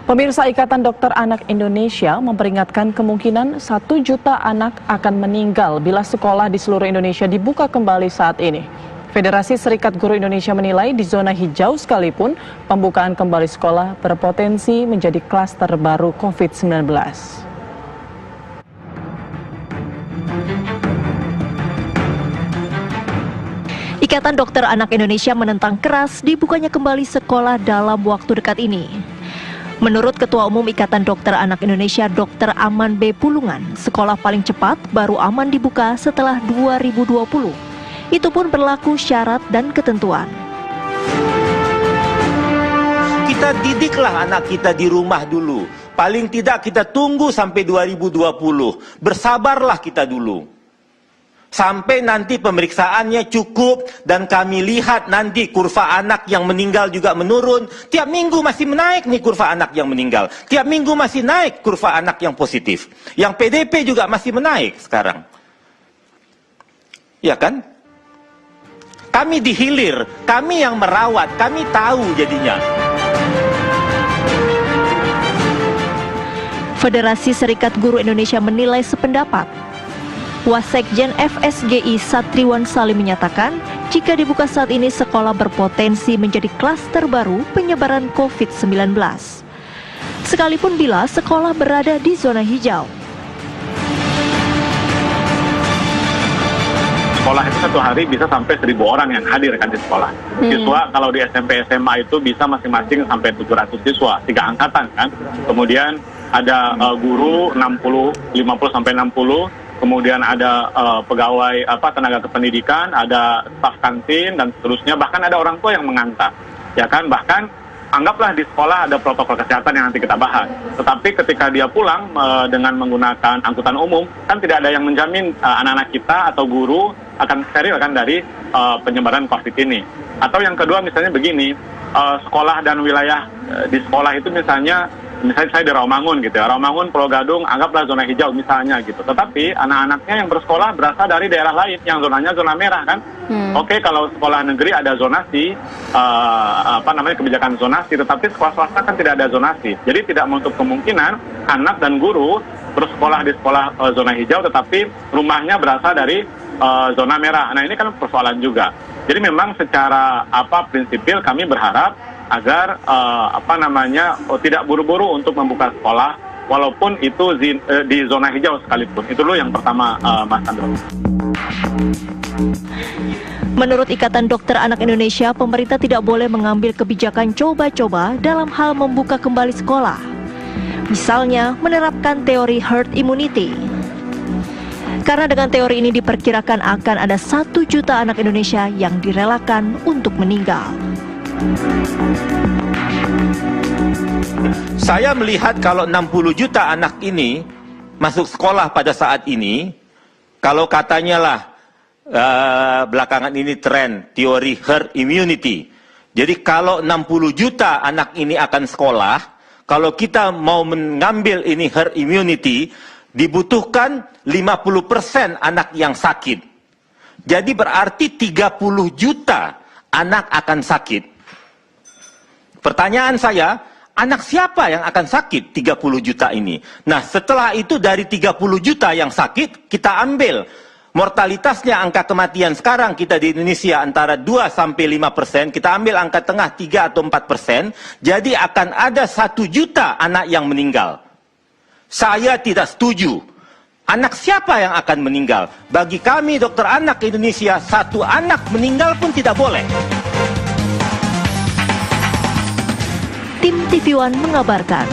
Pemirsa, Ikatan Dokter Anak Indonesia memperingatkan kemungkinan 1 juta anak akan meninggal bila sekolah di seluruh Indonesia dibuka kembali saat ini. Federasi Serikat Guru Indonesia menilai di zona hijau sekalipun pembukaan kembali sekolah berpotensi menjadi klaster baru COVID-19. Ikatan Dokter Anak Indonesia menentang keras dibukanya kembali sekolah dalam waktu dekat ini. Menurut Ketua Umum Ikatan Dokter Anak Indonesia Dr. Aman B. Pulungan, sekolah paling cepat baru aman dibuka setelah 2020. Itu pun berlaku syarat dan ketentuan. Kita didiklah anak kita di rumah dulu. Paling tidak kita tunggu sampai 2020. Bersabarlah kita dulu. Sampai nanti pemeriksaannya cukup dan kami lihat nanti kurva anak yang meninggal juga menurun. Tiap minggu masih menaik nih kurva anak yang meninggal. Tiap minggu masih naik kurva anak yang positif. Yang PDP juga masih menaik sekarang. Ya kan? Kami dihilir, kami yang merawat, kami tahu jadinya. Federasi Serikat Guru Indonesia menilai sependapat. Wasekjen FSGI Satriwan Salim menyatakan, jika dibuka saat ini sekolah berpotensi menjadi klaster baru penyebaran COVID-19. Sekalipun bila sekolah berada di zona hijau. Sekolah itu satu hari bisa sampai 1.000 orang yang hadir kan di sekolah. Siswa kalau di SMP SMA itu bisa masing-masing sampai 700 siswa, 3 angkatan kan. Kemudian ada guru 50 sampai 60. Kemudian ada pegawai tenaga kependidikan, ada staf kantin dan seterusnya, bahkan ada orang tua yang mengantar. Ya kan, bahkan anggaplah di sekolah ada protokol kesehatan yang nanti kita bahas. Tetapi ketika dia pulang dengan menggunakan angkutan umum, kan tidak ada yang menjamin anak-anak kita atau guru akan steril kan dari penyebaran COVID ini. Atau yang kedua misalnya begini, sekolah dan wilayah di sekolah itu misalnya saya di Rawamangun gitu ya, Rawamangun, Pulau Gadung, anggaplah zona hijau misalnya gitu. Tetapi anak-anaknya yang bersekolah berasal dari daerah lain yang zonanya zona merah kan. Oke, kalau sekolah negeri ada zonasi, kebijakan zonasi, tetapi sekolah swasta kan tidak ada zonasi. Jadi tidak menutup kemungkinan anak dan guru bersekolah di sekolah zona hijau, tetapi rumahnya berasal dari zona merah. Nah ini kan persoalan juga. Jadi memang secara prinsipil kami berharap agar tidak buru-buru untuk membuka sekolah walaupun itu di zona hijau sekalipun. Itu dulu yang pertama, Mas Andro. Menurut Ikatan Dokter Anak Indonesia, pemerintah tidak boleh mengambil kebijakan coba-coba dalam hal membuka kembali sekolah. Misalnya menerapkan teori herd immunity. Karena dengan teori ini diperkirakan akan ada 1 juta anak Indonesia yang direlakan untuk meninggal. Saya melihat kalau 60 juta anak ini masuk sekolah pada saat ini, kalau katanya lah belakangan ini tren teori herd immunity. Jadi kalau 60 juta anak ini akan sekolah, kalau kita mau mengambil ini herd immunity, dibutuhkan 50% anak yang sakit. Jadi berarti 30 juta anak akan sakit. Pertanyaan saya, anak siapa yang akan sakit 30 juta ini? Nah, setelah itu dari 30 juta yang sakit, kita ambil mortalitasnya, angka kematian sekarang kita di Indonesia antara 2-5%, kita ambil angka tengah 3 atau 4%, jadi akan ada 1 juta anak yang meninggal. Saya tidak setuju. Anak siapa yang akan meninggal? Bagi kami dokter anak Indonesia, 1 anak meninggal pun tidak boleh. Tim TV One mengabarkan.